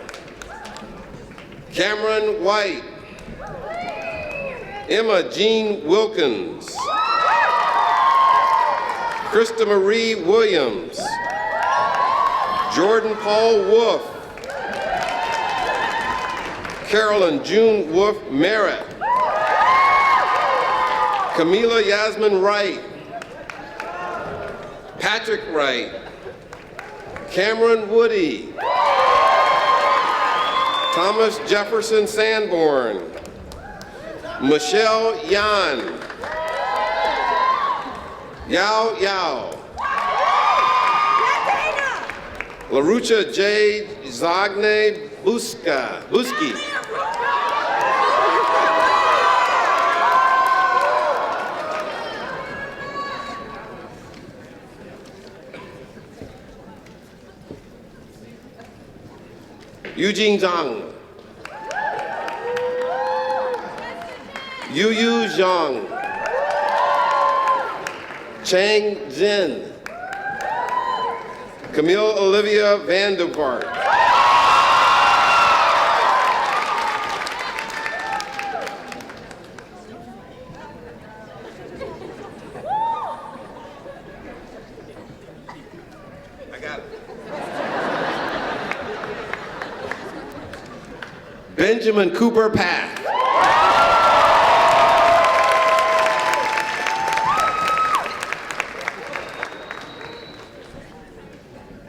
C: Cameron White. Emma Jean Wilkins. Krista Marie Williams. Jordan Paul Wolf. Carolyn June Wolf Merritt. Camila Yasmin Wright. Patrick Wright. Cameron Woody. Thomas Jefferson Sanborn. Michelle Yan. Yao Yao. LaRucha J. Zagne Buski. Eugene Zhang. Yu Zhang. Chang Zin. Camille Olivia Vandervaart. I got it. Benjamin Cooper Path.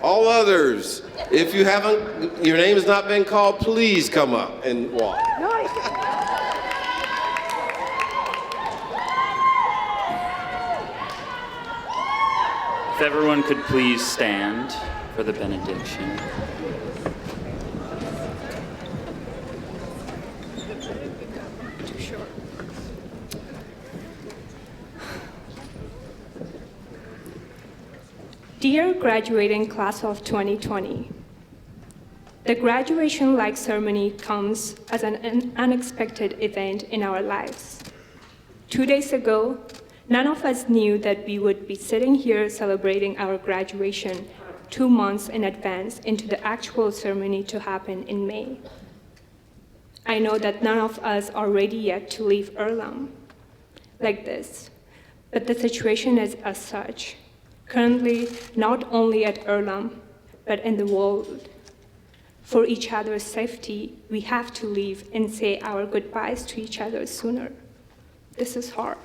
C: All others, if you haven't, your name has not been called, please come up and walk.
E: If everyone could please stand for the benediction.
R: Too short.
G: Dear graduating class of 2020, the graduation-like ceremony comes as an unexpected event in our lives. 2 days ago, none of us knew that we would be sitting here celebrating our graduation 2 months in advance into the actual ceremony to happen in May. I know that none of us are ready yet to leave Earlham like this, but the situation is as such. Currently, not only at Earlham, but in the world. For each other's safety, we have to leave and say our goodbyes to each other sooner. This is hard.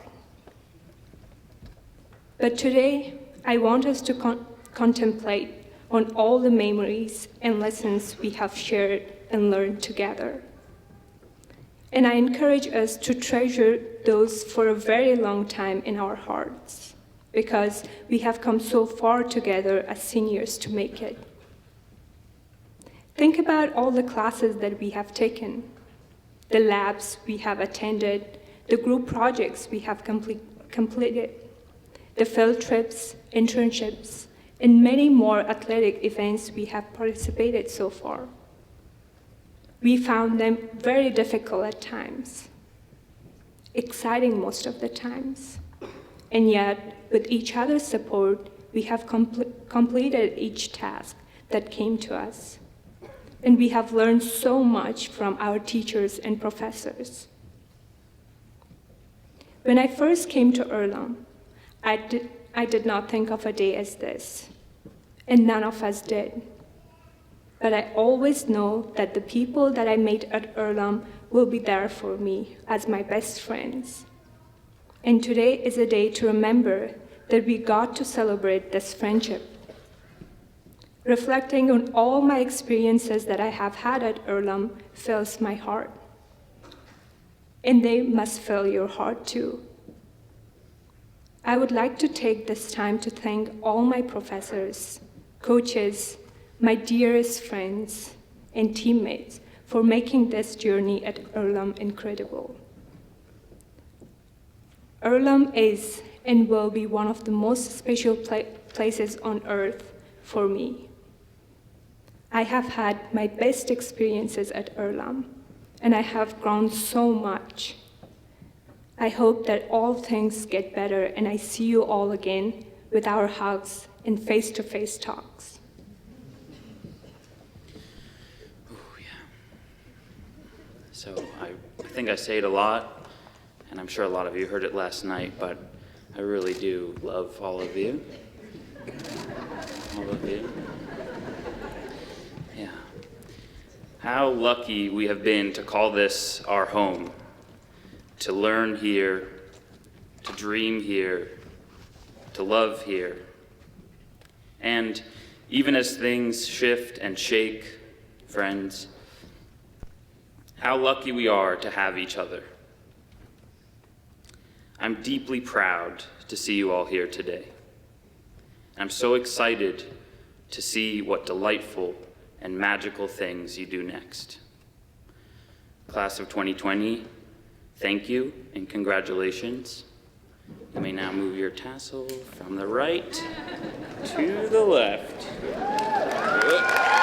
G: But today, I want us to contemplate on all the memories and lessons we have shared and learned together. And I encourage us to treasure those for a very long time in our hearts, because we have come so far together as seniors to make it. Think about all the classes that we have taken, the labs we have attended, the group projects we have completed, the field trips, internships, and many more athletic events we have participated so far. We found them very difficult at times, exciting most of the times, and yet, with each other's support, we have completed each task that came to us. And we have learned so much from our teachers and professors. When I first came to Earlham, I did not think of a day as this, and none of us did. But I always know that the people that I met at Earlham will be there for me as my best friends. And today is a day to remember that we got to celebrate this friendship. Reflecting on all my experiences that I have had at Earlham fills my heart. And they must fill your heart too. I would like to take this time to thank all my professors, coaches, my dearest friends, and teammates for making this journey at Earlham incredible. Earlham is and will be one of the most special places on earth for me. I have had my best experiences at Earlham, and I have grown so much. I hope that all things get better and I see you all again with our hugs and face-to-face talks.
E: So I think I say it a lot, and I'm sure a lot of you heard it last night, but I really do love all of you. All of you. Yeah. How lucky we have been to call this our home, to learn here, to dream here, to love here. And even as things shift and shake, friends, how lucky we are to have each other. I'm deeply proud to see you all here today. I'm so excited to see what delightful and magical things you do next. Class of 2020, thank you and congratulations. You may now move your tassel from the right to the left. Good.